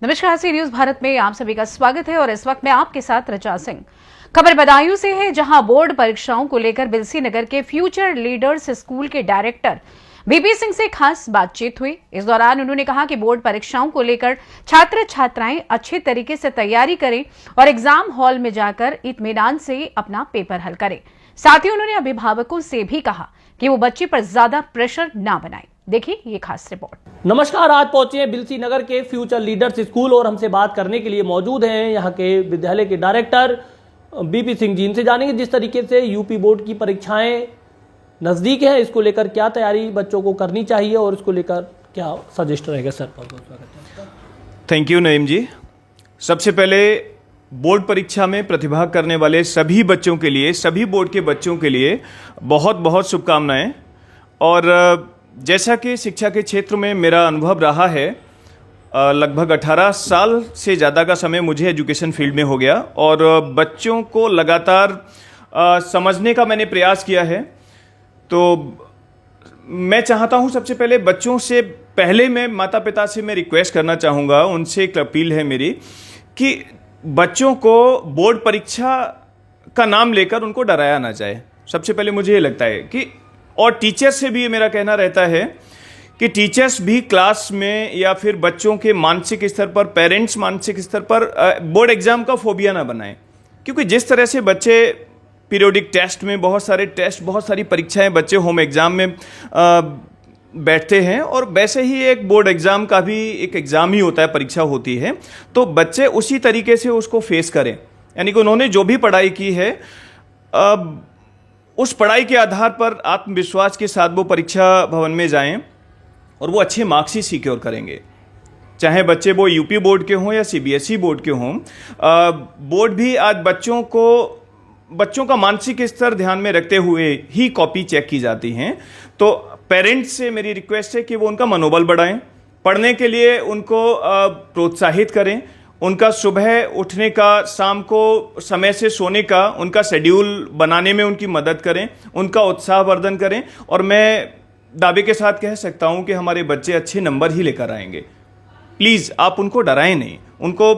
नमस्कार, सी न्यूज भारत में आप सभी का स्वागत है और इस वक्त मैं आपके साथ रचा सिंह। खबर बदायूं से है, जहां बोर्ड परीक्षाओं को लेकर बिलसी नगर के फ्यूचर लीडर्स स्कूल के डायरेक्टर बीपी सिंह से खास बातचीत हुई। इस दौरान उन्होंने कहा कि बोर्ड परीक्षाओं को लेकर छात्र छात्राएं अच्छे तरीके से तैयारी करें और एग्जाम हॉल में जाकर इत्मीनान से अपना पेपर हल करें। साथ ही उन्होंने अभिभावकों से भी कहा कि वो बच्चे पर ज्यादा प्रेशर ना बनाएं। देखिए ये खास रिपोर्ट। नमस्कार, आज पहुंचे हैं बिलसी नगर के फ्यूचर लीडर्स स्कूल और हमसे बात करने के लिए मौजूद हैं यहाँ के विद्यालय के डायरेक्टर बीपी सिंह जी। इनसे जानेंगे जिस तरीके से यूपी बोर्ड की परीक्षाएं नजदीक है, इसको लेकर क्या तैयारी बच्चों को करनी चाहिए और इसको लेकर क्या सजेस्ट रहेगा। सर थैंक यू नईम जी। सबसे पहले बोर्ड परीक्षा में प्रतिभा करने वाले सभी बच्चों के लिए, सभी बोर्ड के बच्चों के लिए बहुत बहुत शुभकामनाएं। और जैसा कि शिक्षा के क्षेत्र में मेरा अनुभव रहा है, लगभग 18 साल से ज़्यादा का समय मुझे एजुकेशन फील्ड में हो गया और बच्चों को लगातार समझने का मैंने प्रयास किया है। तो मैं चाहता हूं, सबसे पहले बच्चों से पहले मैं माता पिता से मैं रिक्वेस्ट करना चाहूँगा, उनसे एक अपील है मेरी कि बच्चों को बोर्ड परीक्षा का नाम लेकर उनको डराया ना जाए। सबसे पहले मुझे ये लगता है कि, और टीचर्स से भी मेरा कहना रहता है कि टीचर्स भी क्लास में या फिर बच्चों के मानसिक स्तर पर, पेरेंट्स मानसिक स्तर पर बोर्ड एग्जाम का फोबिया ना बनाएं। क्योंकि जिस तरह से बच्चे पीरियोडिक टेस्ट में, बहुत सारे टेस्ट, बहुत सारी परीक्षाएं बच्चे होम एग्जाम में बैठते हैं, और वैसे ही एक बोर्ड एग्जाम का भी एक एग्जाम ही होता है, परीक्षा होती है। तो बच्चे उसी तरीके से उसको फेस करें, यानी कि उन्होंने जो भी पढ़ाई की है उस पढ़ाई के आधार पर आत्मविश्वास के साथ वो परीक्षा भवन में जाएं और वो अच्छे मार्क्स ही सिक्योर करेंगे। चाहे बच्चे वो यूपी बोर्ड के हों या सीबीएसई बोर्ड के हों, बोर्ड भी आज बच्चों का मानसिक स्तर ध्यान में रखते हुए ही कॉपी चेक की जाती हैं। तो पेरेंट्स से मेरी रिक्वेस्ट है कि वो उनका मनोबल बढ़ाएं, पढ़ने के लिए उनको प्रोत्साहित करें, उनका सुबह उठने का, शाम को समय से सोने का उनका शेड्यूल बनाने में उनकी मदद करें, उनका उत्साहवर्धन करें। और मैं दावे के साथ कह सकता हूं कि हमारे बच्चे अच्छे नंबर ही लेकर आएंगे। प्लीज़ आप उनको डराएं नहीं, उनको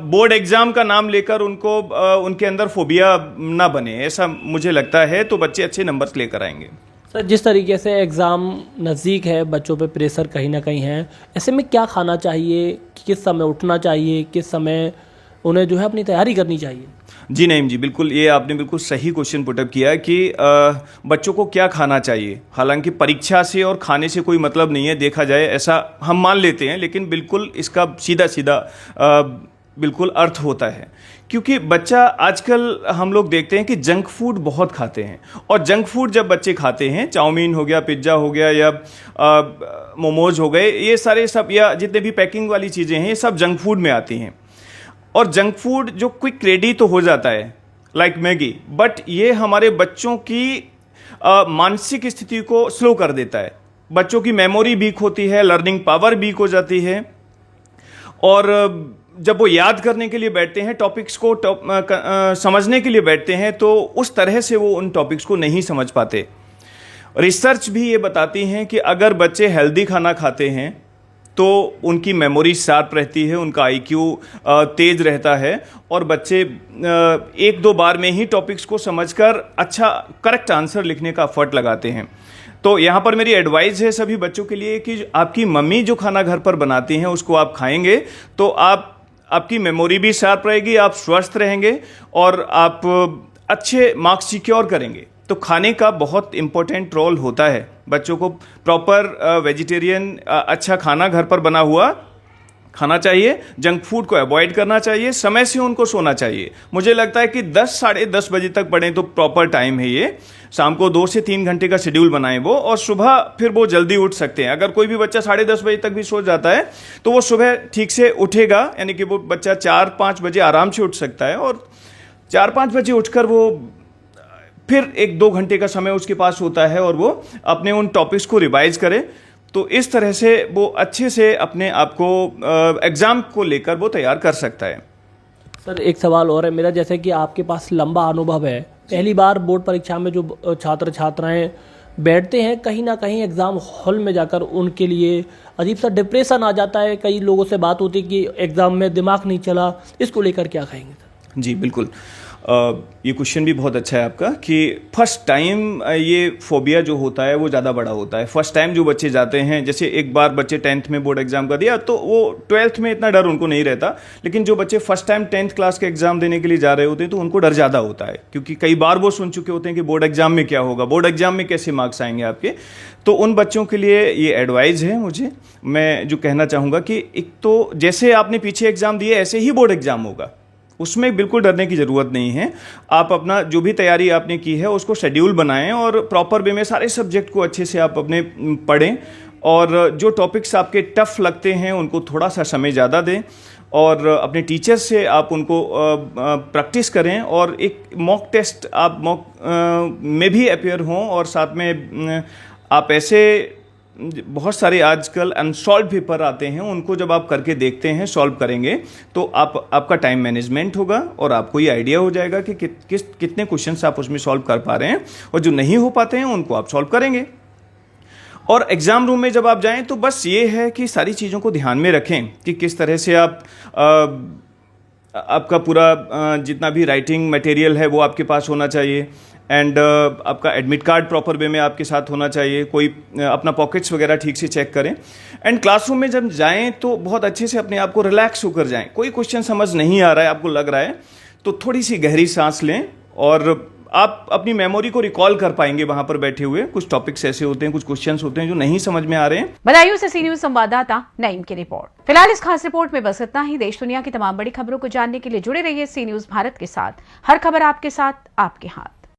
बोर्ड एग्जाम का नाम लेकर उनको उनके अंदर फोबिया ना बने, ऐसा मुझे लगता है। तो बच्चे अच्छे नंबर्स लेकर आएंगे। सर, जिस तरीके से एग्ज़ाम नज़दीक है, बच्चों पे प्रेशर कहीं ना कहीं है, ऐसे में क्या खाना चाहिए, किस समय उठना चाहिए, किस समय उन्हें जो है अपनी तैयारी करनी चाहिए। जी नईम जी, बिल्कुल, ये आपने बिल्कुल सही क्वेश्चन पुटअप किया कि बच्चों को क्या खाना चाहिए। हालांकि परीक्षा से और खाने से कोई मतलब नहीं है, देखा जाए ऐसा हम मान लेते हैं, लेकिन बिल्कुल इसका सीधा सीधा बिल्कुल अर्थ होता है। क्योंकि बच्चा आजकल हम लोग देखते हैं कि जंक फूड बहुत खाते हैं, और जंक फूड जब बच्चे खाते हैं, चाउमीन हो गया, पिज्ज़ा हो गया, या मोमोज हो गए, ये सारे सब, या जितने भी पैकिंग वाली चीज़ें हैं, ये सब जंक फूड में आती हैं। और जंक फूड जो क्विक रेडी तो हो जाता है, लाइक मैगी, बट ये हमारे बच्चों की मानसिक स्थिति को स्लो कर देता है। बच्चों की मेमोरी वीक होती है, लर्निंग पावर वीक हो जाती है, और जब वो याद करने के लिए बैठते हैं, टॉपिक्स को समझने के लिए बैठते हैं, तो उस तरह से वो उन टॉपिक्स को नहीं समझ पाते। रिसर्च भी ये बताती हैं कि अगर बच्चे हेल्दी खाना खाते हैं तो उनकी मेमोरी शार्प रहती है, उनका आईक्यू तेज रहता है, और बच्चे एक दो बार में ही टॉपिक्स को समझकर अच्छा करेक्ट आंसर लिखने का एफर्ट लगाते हैं। तो यहाँ पर मेरी एडवाइस है सभी बच्चों के लिए कि आपकी मम्मी जो खाना घर पर बनाती हैं उसको आप खाएंगे तो आपकी मेमोरी भी शार्प रहेगी, आप स्वस्थ रहेंगे और आप अच्छे मार्क्स सिक्योर करेंगे। तो खाने का बहुत इंपॉर्टेंट रोल होता है। बच्चों को प्रॉपर वेजिटेरियन अच्छा खाना घर पर बना हुआ खाना चाहिए, जंक फूड को अवॉइड करना चाहिए, समय से उनको सोना चाहिए। मुझे लगता है कि 10 साढ़े 10 बजे तक पढ़ें तो प्रॉपर टाइम है ये। शाम को 2 से 3 घंटे का शेड्यूल बनाएं वो, और सुबह फिर वो जल्दी उठ सकते हैं। अगर कोई भी बच्चा 10:30 बजे तक भी सो जाता है तो वो सुबह ठीक से उठेगा, यानी कि वो बच्चा 4-5 बजे आराम से उठ सकता है, और 4-5 बजे उठकर वो फिर 1-2 घंटे का समय उसके पास होता है और वो अपने उन टॉपिक्स को रिवाइज करे। तो इस तरह से वो अच्छे से अपने आप को एग्ज़ाम को लेकर वो तैयार कर सकता है। सर, एक सवाल और है मेरा, जैसे कि आपके पास लंबा अनुभव है, पहली बार बोर्ड परीक्षा में जो छात्र छात्राएं बैठते हैं, कहीं ना कहीं एग्ज़ाम हॉल में जाकर उनके लिए अजीब सा डिप्रेशन आ जाता है। कई लोगों से बात होती है कि एग्ज़ाम में दिमाग नहीं चला, इसको लेकर क्या कहेंगे सर? जी बिल्कुल, ये क्वेश्चन भी बहुत अच्छा है आपका कि फर्स्ट टाइम ये फोबिया जो होता है वो ज़्यादा बड़ा होता है। फर्स्ट टाइम जो बच्चे जाते हैं, जैसे एक बार बच्चे 10th में बोर्ड एग्जाम का दिया तो वो 12th में इतना डर उनको नहीं रहता, लेकिन जो बच्चे फर्स्ट टाइम 10th क्लास के एग्जाम देने के लिए जा रहे होते हैं तो उनको डर ज़्यादा होता है, क्योंकि कई बार वो सुन चुके होते हैं कि बोर्ड एग्जाम में क्या होगा, बोर्ड एग्जाम में कैसे मार्क्स आएंगे आपके। तो उन बच्चों के लिए ये एडवाइस है मुझे, मैं जो कहना चाहूँगा कि एक तो जैसे आपने पीछे एग्जाम दिए ऐसे ही बोर्ड एग्जाम होगा, उसमें बिल्कुल डरने की ज़रूरत नहीं है। आप अपना जो भी तैयारी आपने की है उसको शेड्यूल बनाएं और प्रॉपर वे में सारे सब्जेक्ट को अच्छे से आप अपने पढ़ें, और जो टॉपिक्स आपके टफ लगते हैं उनको थोड़ा सा समय ज़्यादा दें, और अपने टीचर से आप उनको प्रैक्टिस करें, और एक मॉक टेस्ट आप मॉक में भी अपेयर हों, और साथ में आप ऐसे बहुत सारे आजकल अनसॉल्व पेपर आते हैं, उनको जब आप करके देखते हैं, सॉल्व करेंगे, तो आपका टाइम मैनेजमेंट होगा और आपको ये आइडिया हो जाएगा कि कितने क्वेश्चंस आप उसमें सॉल्व कर पा रहे हैं, और जो नहीं हो पाते हैं उनको आप सॉल्व करेंगे। और एग्ज़ाम रूम में जब आप जाएं तो बस ये है कि सारी चीज़ों को ध्यान में रखें कि किस तरह से आपका पूरा जितना भी राइटिंग मटेरियल है वो आपके पास होना चाहिए, एंड आपका एडमिट कार्ड प्रॉपर वे में आपके साथ होना चाहिए, कोई अपना पॉकेट्स वगैरह ठीक से चेक करें। एंड क्लासरूम में जब जाएं तो बहुत अच्छे से अपने आप को रिलैक्स होकर जाएं। कोई क्वेश्चन समझ नहीं आ रहा है, आपको लग रहा है, तो थोड़ी सी गहरी सांस लें और आप अपनी मेमोरी को रिकॉल कर पाएंगे वहां पर बैठे हुए। कुछ टॉपिक्स ऐसे होते हैं, कुछ क्वेश्चंस होते हैं जो नहीं समझ में आ रहे हैं। बदायूं से सी न्यूज संवाददाता नईम की रिपोर्ट। फिलहाल इस खास रिपोर्ट में बस इतना ही। देश दुनिया की तमाम बड़ी खबरों को जानने के लिए जुड़े रहिए सी न्यूज भारत के साथ। हर खबर आपके साथ, आपके हाथ।